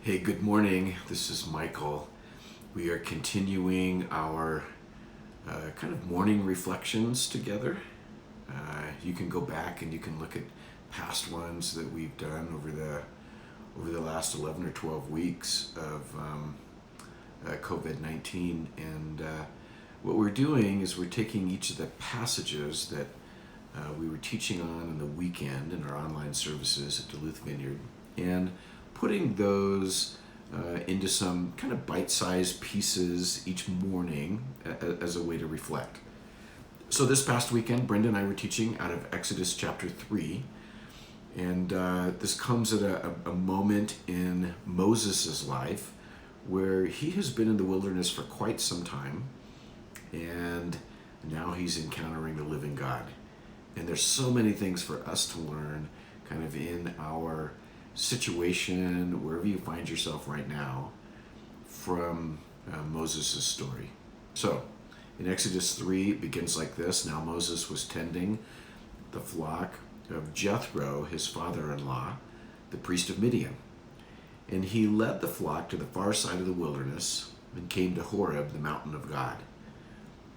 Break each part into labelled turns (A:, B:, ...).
A: Hey, good morning. This is Michael. We are continuing our kind of morning reflections together. You can go back and you can look at past ones that we've done over the last 11 or 12 weeks of COVID-19. And what we're doing is we're taking each of the passages that we were teaching on the weekend in our online services at Duluth Vineyard and putting those into some kind of bite-sized pieces each morning as a way to reflect. So this past weekend, Brenda and I were teaching out of Exodus chapter 3, and this comes at a moment in Moses' life where he has been in the wilderness for quite some time, and now he's encountering the living God. And there's so many things for us to learn kind of in our situation, wherever you find yourself right now, from Moses' story. So in Exodus 3, it begins like this. Now Moses was tending the flock of Jethro, his father-in-law, the priest of Midian. And he led the flock to the far side of the wilderness and came to Horeb, the mountain of God.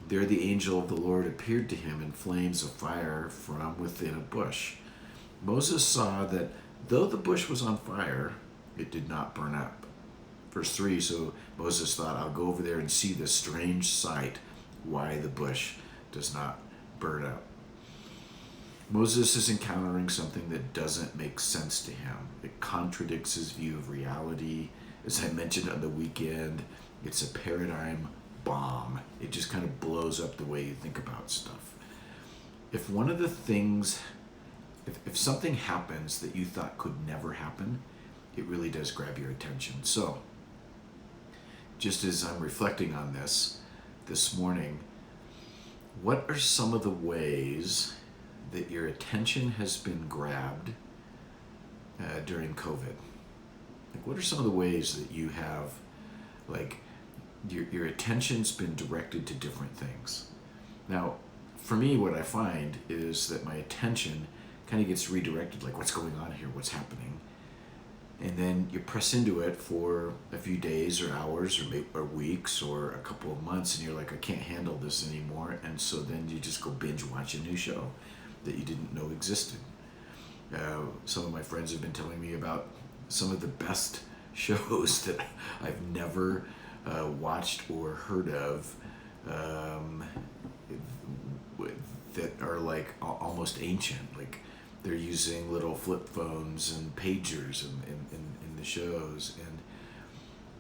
A: There the angel of the Lord appeared to him in flames of fire from within a bush. Moses saw that though the bush was on fire, it did not burn up. Verse 3, so Moses thought, I'll go over there and see this strange sight, why the bush does not burn up. Moses is encountering something that doesn't make sense to him. It contradicts his view of reality. As I mentioned on the weekend, it's a paradigm bomb. It just kind of blows up the way you think about stuff. If one of the things, if something happens that you thought could never happen, it really does grab your attention. So, just as I'm reflecting on this morning, what are some of the ways that your attention has been grabbed during COVID? Like, what are some of the ways that you have, like, your attention's been directed to different things? Now, for me, what I find is that my attention kind of gets redirected, like, what's going on here, what's happening? And then you press into it for a few days or hours or weeks or a couple of months, and you're like, I can't handle this anymore. And so then you just go binge watch a new show that you didn't know existed. Some of my friends have been telling me about some of the best shows that I've never watched or heard of, that are like almost ancient. Like, they're using little flip phones and pagers in the shows.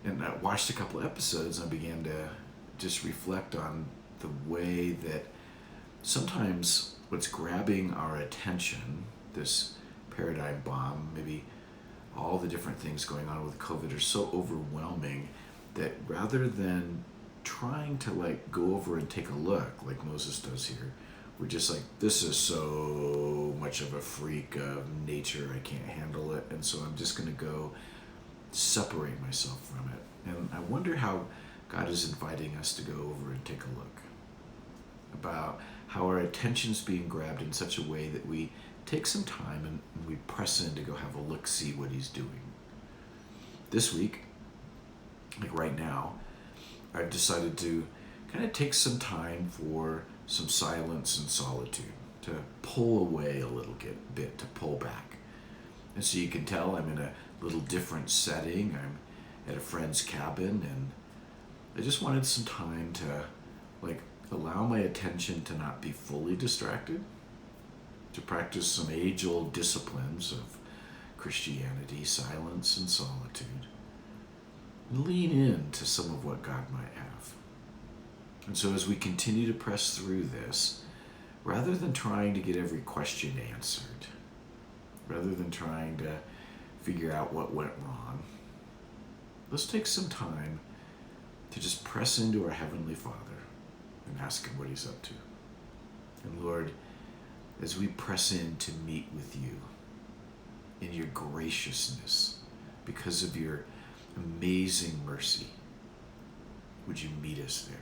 A: And I watched a couple episodes and I began to just reflect on the way that sometimes what's grabbing our attention, this paradigm bomb, maybe all the different things going on with COVID, are so overwhelming that rather than trying to like go over and take a look like Moses does here, we're just like, this is so much of a freak of nature, I can't handle it, and so I'm just going to go separate myself from it. And I wonder how God is inviting us to go over and take a look about how our attention's being grabbed in such a way that we take some time and we press in to go have a look, see what he's doing. This week, like right now, I've decided to kind of take some time for some silence and solitude, to pull away a little bit, to pull back. And so you can tell I'm in a little different setting. I'm at a friend's cabin, and I just wanted some time to like allow my attention to not be fully distracted, to practice some age-old disciplines of Christianity, silence and solitude, and lean into some of what God might have. And so as we continue to press through this, rather than trying to get every question answered, rather than trying to figure out what went wrong, let's take some time to just press into our Heavenly Father and ask him what he's up to. And Lord, as we press in to meet with you in your graciousness, because of your amazing mercy, would you meet us there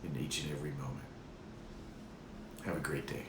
A: in each and every moment? Have a great day.